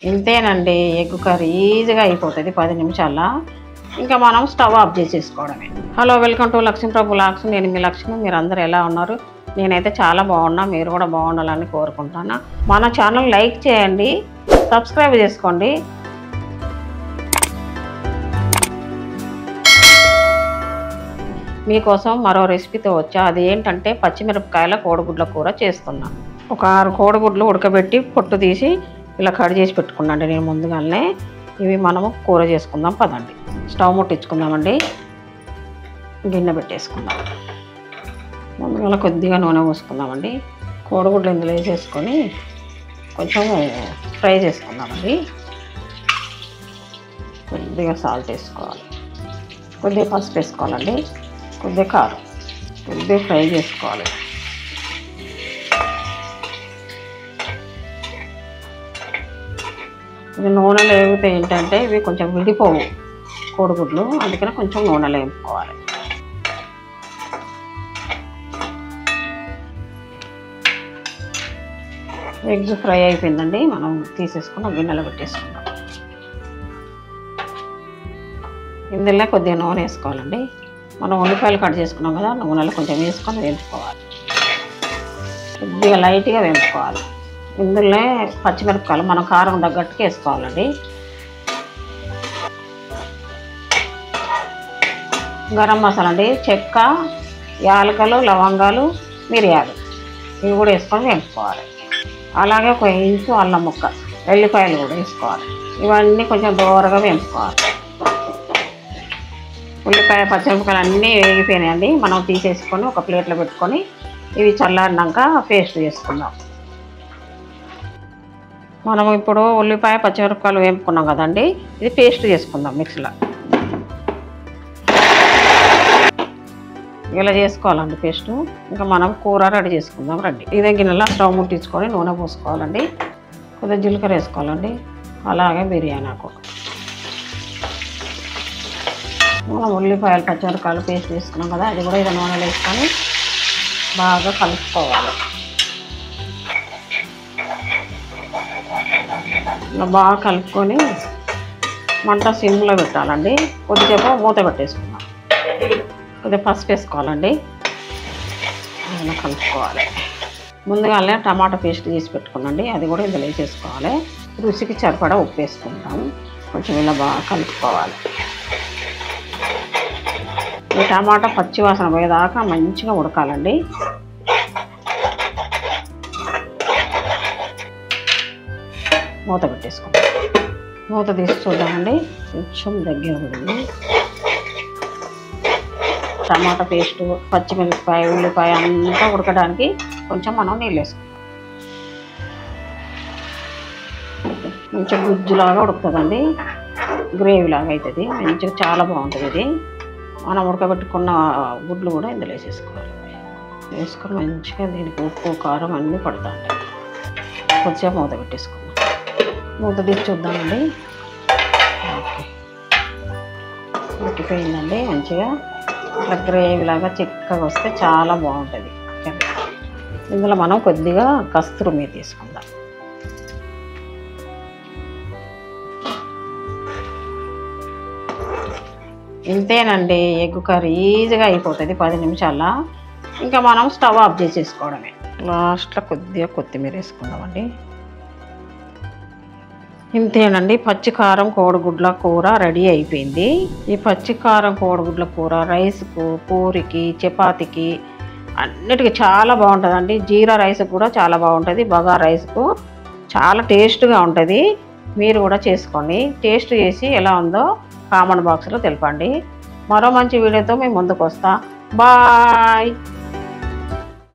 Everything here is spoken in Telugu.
ఇంతేనండి, ఎగ్ కర్రీ ఈజీగా అయిపోతుంది 10 నిమిషాల్లో. ఇంకా మనం స్టవ్ ఆఫ్ చేసేసుకోవడమే. Hello, welcome to Lakshmiprabhu vlogs. నేను మీ లక్ష్మి. మీరు అందరూ ఎలా ఉన్నారు? నేనైతే చాలా బాగున్నా. మీరు కూడా బాగుండాలని కోరుకుంటున్నా. మన ఛానల్ లైక్ చేయండి, సబ్స్క్రైబ్ చేసుకోండి. మీకోసం మరో రెసిపీతో వచ్చా. అది ఏంటంటే పచ్చిమిరపకాయల కోడిగుడ్ల కూర చేస్తున్నా. ఒక 6 కోడిగుడ్లు ఉడకబెట్టి పొట్టు తీసి ఇలా కట్ చేసి పెట్టుకున్నాండి నేను ముందుగానే. ఇవి మనము కూర చేసుకుందాం పదండి. స్టవ్ ముట్టించుకుందామండి. గిన్నె పెట్టేసుకుందాం. ముందుగా కొద్దిగా నూనె పోసుకుందామండి. కోడిగుడ్లు ఇందులో వేసేసుకొని కొంచెం ఫ్రై చేసుకుందామండి. కొద్దిగా సాల్ట్ వేసుకోవాలి, కొద్దిగా పసుపు వేసుకోవాలండి, కొద్దిగా కారం, కొద్దిగా ఫ్రై చేసుకోవాలి. ఇది నూనెలో వేగితే ఏంటంటే ఇవి కొంచెం విడిపోవు కోడిగుడ్లు, అందుకని కొంచెం నూనెలో వేపుకోవాలి. ఎగ్స్ ఫ్రై అయిపోయిందండి. మనం తీసేసుకుని గిన్నెలో పెట్టేసుకుందాం. ఇందులో కొద్దిగా నూనె వేసుకోవాలండి. మనం ఉల్లిపాయలు కట్ చేసుకున్నాం కదా, నూనెలో కొంచెం వేసుకొని వేపుకోవాలి. కొద్దిగా లైట్గా వేపుకోవాలి. ఇందులో పచ్చిమిరపకాయలు మనం కారం తగ్గట్టుగా వేసుకోవాలండి. గరం మసాలా అండి, చెక్క, యాలకులు, లవంగాలు, మిరియాలు ఇవి కూడా వేసుకొని వేపుకోవాలి. అలాగే 1 ఇంచు అల్లం ముక్క, వెల్లిపాయలు కూడా వేసుకోవాలి. ఇవన్నీ కొంచెం దూరగా వేపుకోవాలి. ఉల్లిపాయ పచ్చిమిరపకాయలు అన్నీ వేగిపోయినాయండి. మనం తీసేసుకొని ఒక ప్లేట్లో పెట్టుకొని ఇవి చల్లారినాక పేస్ట్ చేసుకుందాం. మనం ఇప్పుడు ఉల్లిపాయ పచ్చిమిరపకాయలు వేపుకున్నాం కదండి, ఇది పేస్ట్ చేసుకుందాం మిక్సీలో. ఇలా చేసుకోవాలండి పేస్టు. ఇంకా మనం కూర రెడీ చేసుకుందాం రండి. ఇదే గిన్నెలో స్టవ్ ముట్టించుకొని నూనె పోసుకోవాలండి. కొద్దిగా జీలకర్ర వేసుకోవాలండి, అలాగే బిర్యానీ ఆకు. మనం ఉల్లిపాయలు పచ్చిమిరపకాయలు పేస్ట్ చేసుకున్నాం కదా, అది కూడా ఇది నూనెలో వేసుకొని బాగా కలుపుకోవాలి. ఇలా బాగా కలుపుకొని మంట సిమ్లో పెట్టాలండి. కొద్దిసేపు మూత పెట్టేసుకుందాం. కొద్దిగా పసుపు వేసుకోవాలండి, ఇలా కలుపుకోవాలి. ముందుగానే టమాటా పేస్ట్ తీసి పెట్టుకున్నాండి, అది కూడా ఇందులో వేసేసుకోవాలి. రుచికి సరిపడా ఉప్పు వేసుకుంటాం. కొంచెం ఇలా బాగా కలుపుకోవాలి. ఈ టమాటా పచ్చి వాసన పోయేదాకా మంచిగా ఉడకాలండి. మూత పెట్టేసుకుంటాం. మూత తీసి చూద్దామండి. కొంచెం దగ్గర పడింది. టమాటా పేస్టు, పచ్చిమిరపకాయ, ఉల్లిపాయ అంతా ఉడకడానికి కొంచెం మనం నీళ్ళు వేసుకుంటాం. కొంచెం గుజ్జులాగా ఉడుకుతుందండి, గ్రేవీలాగా అవుతుంది. మంచిగా చాలా బాగుంటుంది ఇది. మనం ఉడకబెట్టుకున్న గుడ్లు కూడా ఇందులో వేసేసుకోవాలి. వేసుకొని మంచిగా దీనికి ఉప్పు కారం అన్నీ పడుతూ ఉంటాయి. కొద్దిసేపు మూత పెట్టేసుకుందాం. మూత తీసి చూద్దామండి. ఓకే, ఉడికిపోయిందండి. మంచిగా ఇట్లా గ్రేవీలాగా చిక్కగా వస్తే చాలా బాగుంటుంది. ఇందులో మనం కొద్దిగా కస్తూరి మేతి తీసుకుందాం. ఇంతేనండి, ఎగ్ కర్రీ ఈజీగా అయిపోతుంది 10 నిమిషాల్లో. ఇంకా మనం స్టవ్ ఆఫ్ చేసేసుకోవడమే. లాస్ట్లో కొద్దిగా కొత్తిమీర వేసుకుందామండి. ఇంతేనండి, పచ్చికారం కోడిగుడ్ల కూర రెడీ అయిపోయింది. ఈ పచ్చికారం కోడిగుడ్ల కూర రైస్కు, పూరికి, చపాతీకి అన్నిటికీ చాలా బాగుంటుందండి. జీరా రైస్కి కూడా చాలా బాగుంటుంది, బగారా రైస్కు చాలా టేస్ట్గా ఉంటుంది. మీరు కూడా చేసుకోండి. టేస్ట్ చేసి ఎలా ఉందో కామెంట్ బాక్స్లో తెలపండి. మరో మంచి వీడియోతో మేము ముందుకు వస్తా. బాయ్.